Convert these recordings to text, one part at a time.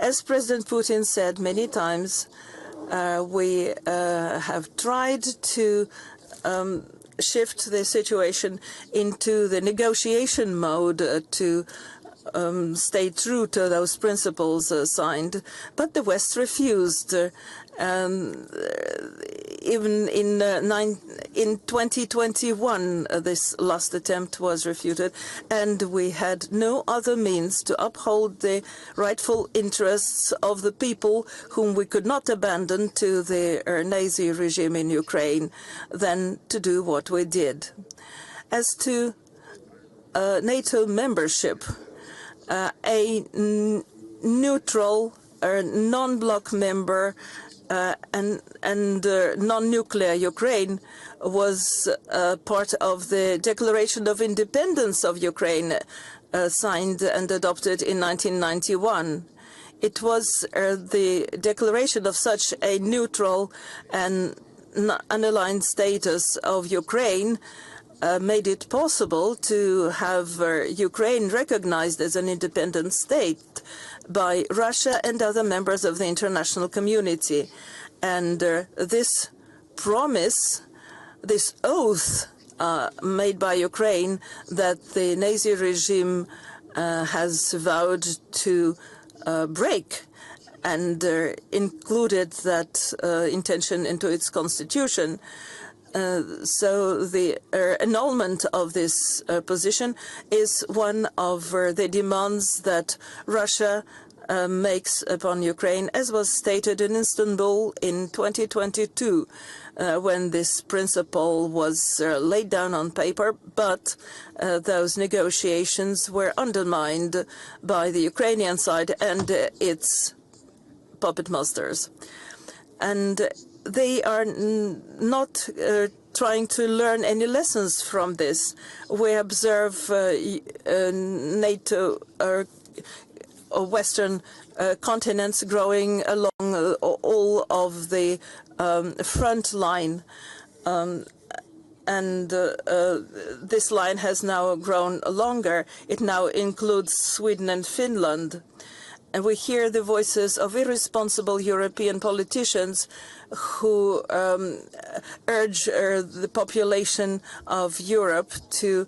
As President Putin said many times, we have tried to shift the situation into the negotiation mode to stay true to those principles signed, but the West refused. Even in 2021, this last attempt was refuted, and we had no other means to uphold the rightful interests of the people whom we could not abandon to the Nazi regime in Ukraine than to do what we did. As to NATO membership, a neutral or non-bloc member and non-nuclear Ukraine was part of the Declaration of Independence of Ukraine, signed and adopted in 1991. It was the declaration of such a neutral and unaligned status of Ukraine made it possible to have Ukraine recognized as an independent state by Russia and other members of the international community. And this promise, this oath made by Ukraine that the Nazi regime has vowed to break, and included that intention into its constitution. So the annulment of this position is one of the demands that Russia makes upon Ukraine, as was stated in Istanbul in 2022, when this principle was laid down on paper, but those negotiations were undermined by the Ukrainian side and its puppet masters. And they are not trying to learn any lessons from this. We observe NATO or Western continents growing along all of the front line. And this line has now grown longer. It now includes Sweden and Finland. And we hear the voices of irresponsible European politicians who urge the population of Europe to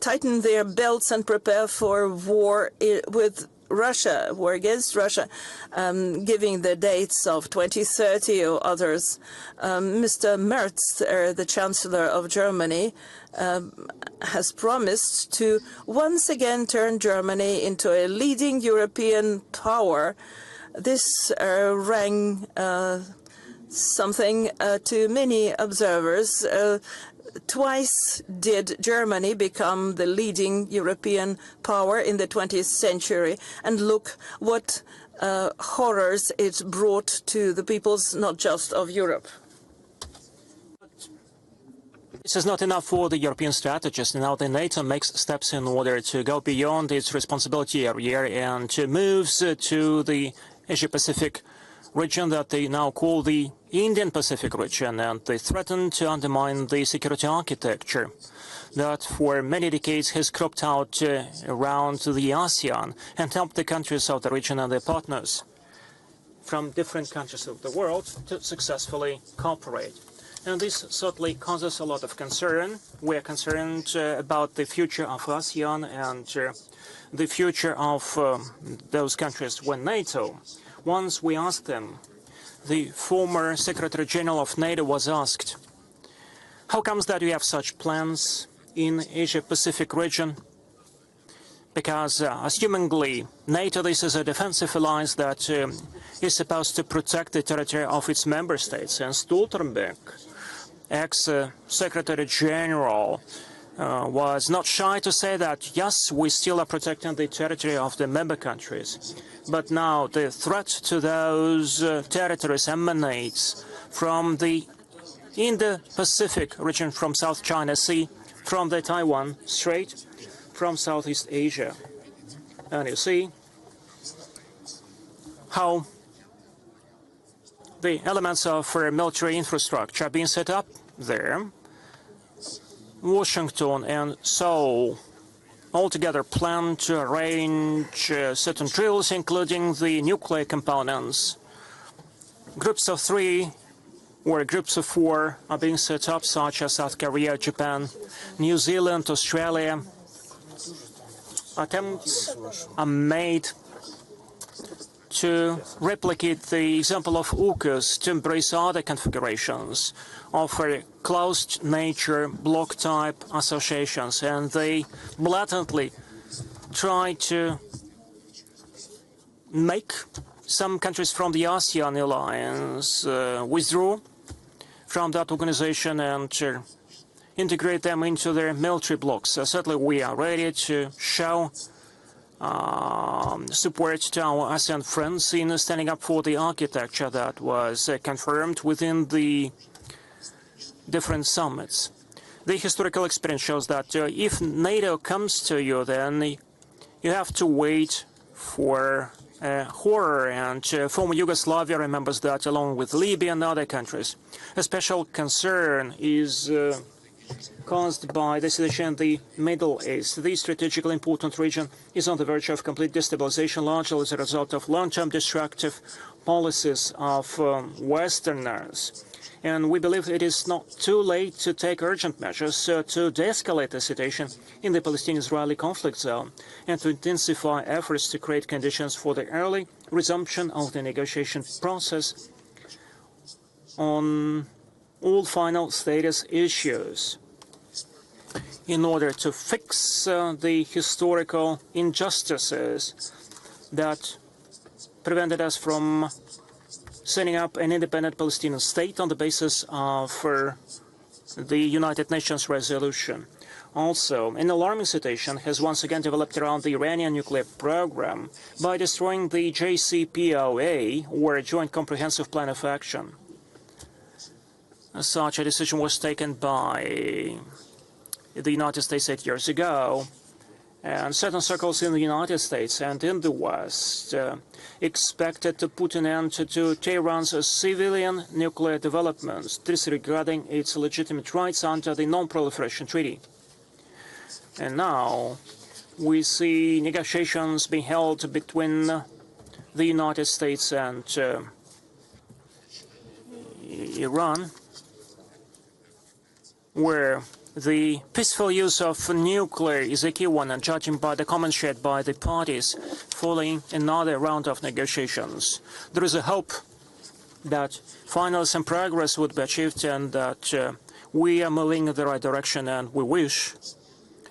tighten their belts and prepare for war with Russia, war against Russia, giving the dates of 2030 or others. Mr. Merz, the Chancellor of Germany, has promised to once again turn Germany into a leading European power. This rang something to many observers. Twice did Germany become the leading European power in the 20th century, and look what horrors it brought to the peoples, not just of Europe. This is not enough for the European strategists. Now the NATO makes steps in order to go beyond its responsibility area and to move to the Asia-Pacific region that they now call the Indian Pacific region, and they threaten to undermine the security architecture that for many decades has cropped out around the ASEAN and helped the countries of the region and their partners from different countries of the world to successfully cooperate. And this certainly causes a lot of concern. We're concerned about the future of ASEAN and the future of those countries when NATO. Once we asked them, the former Secretary General of NATO was asked, how comes that you have such plans in Asia-Pacific region? Because assumingly NATO, this is a defensive alliance that is supposed to protect the territory of its member states. And Stoltenberg, ex-Secretary General, was not shy to say that, yes, we still are protecting the territory of the member countries. But now the threat to those territories emanates from the Indo-Pacific region, from South China Sea, from the Taiwan Strait, from Southeast Asia. And you see how the elements of military infrastructure are being set up there. Washington and Seoul altogether plan to arrange certain drills, including the nuclear components. Groups of 3 or groups of 4 are being set up, such as South Korea, Japan, New Zealand, Australia. Attempts are made to replicate the example of AUKUS, to embrace other configurations of a closed nature block type associations, and they blatantly try to make some countries from the ASEAN alliance withdraw from that organization and integrate them into their military blocks. Certainly we are ready to show support to our ASEAN friends in standing up for the architecture that was confirmed within the different summits. The historical experience shows that if NATO comes to you, then you have to wait for horror, and former Yugoslavia remembers that, along with Libya and other countries. A special concern is caused by the situation in the Middle East. The strategically important region is on the verge of complete destabilization, largely as a result of long-term destructive policies of Westerners. And we believe it is not too late to take urgent measures to de-escalate the situation in the Palestinian-Israeli conflict zone and to intensify efforts to create conditions for the early resumption of the negotiation process on all final status issues in order to fix the historical injustices that prevented us from setting up an independent Palestinian state on the basis of the United Nations resolution. Also, an alarming situation has once again developed around the Iranian nuclear program by destroying the JCPOA, or Joint Comprehensive Plan of Action. Such a decision was taken by the United States 8 years ago, and certain circles in the United States and in the West expected to put an end to Tehran's civilian nuclear developments, disregarding its legitimate rights under the Non-Proliferation Treaty. And now we see negotiations being held between the United States and Iran, where the peaceful use of nuclear is a key one, and judging by the comments shared by the parties following another round of negotiations, there is a hope that finally some progress would be achieved and that we are moving in the right direction, and we wish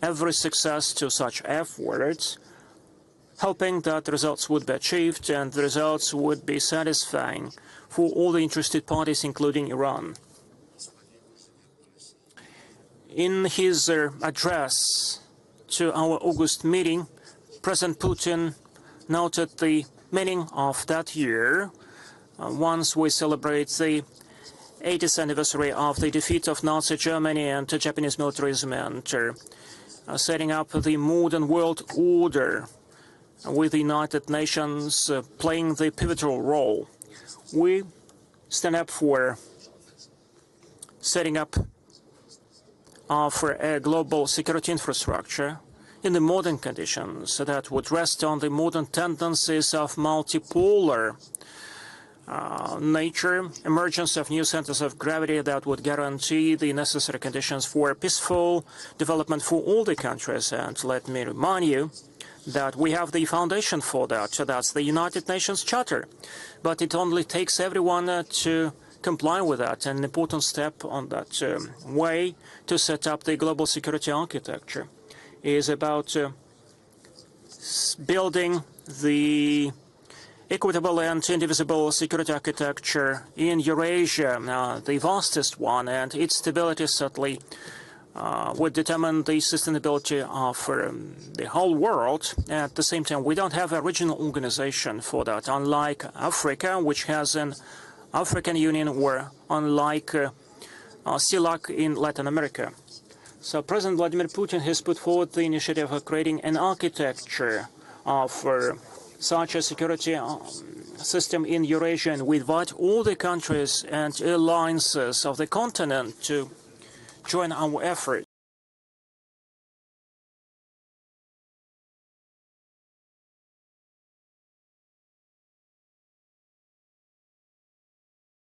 every success to such efforts, hoping that results would be achieved and the results would be satisfying for all the interested parties, including Iran. In his address to our August meeting, President Putin noted the meaning of that year once we celebrate the 80th anniversary of the defeat of Nazi Germany and Japanese militarism, and setting up the modern world order with the United Nations playing the pivotal role. We stand up for setting up of a global security infrastructure in the modern conditions that would rest on the modern tendencies of multipolar nature, emergence of new centers of gravity that would guarantee the necessary conditions for peaceful development for all the countries. And let me remind you that we have the foundation for that. So that's the United Nations Charter. But it only takes everyone to comply with that. An important step on that way to set up the global security architecture is about building the equitable and indivisible security architecture in Eurasia, the vastest one, and its stability certainly would determine the sustainability of the whole world. At the same time, we don't have a regional organization for that, unlike Africa, which has an African Union, or unlike CELAC in Latin America. So President Vladimir Putin has put forward the initiative of creating an architecture of such a security system in Eurasia, and we invite all the countries and alliances of the continent to join our efforts.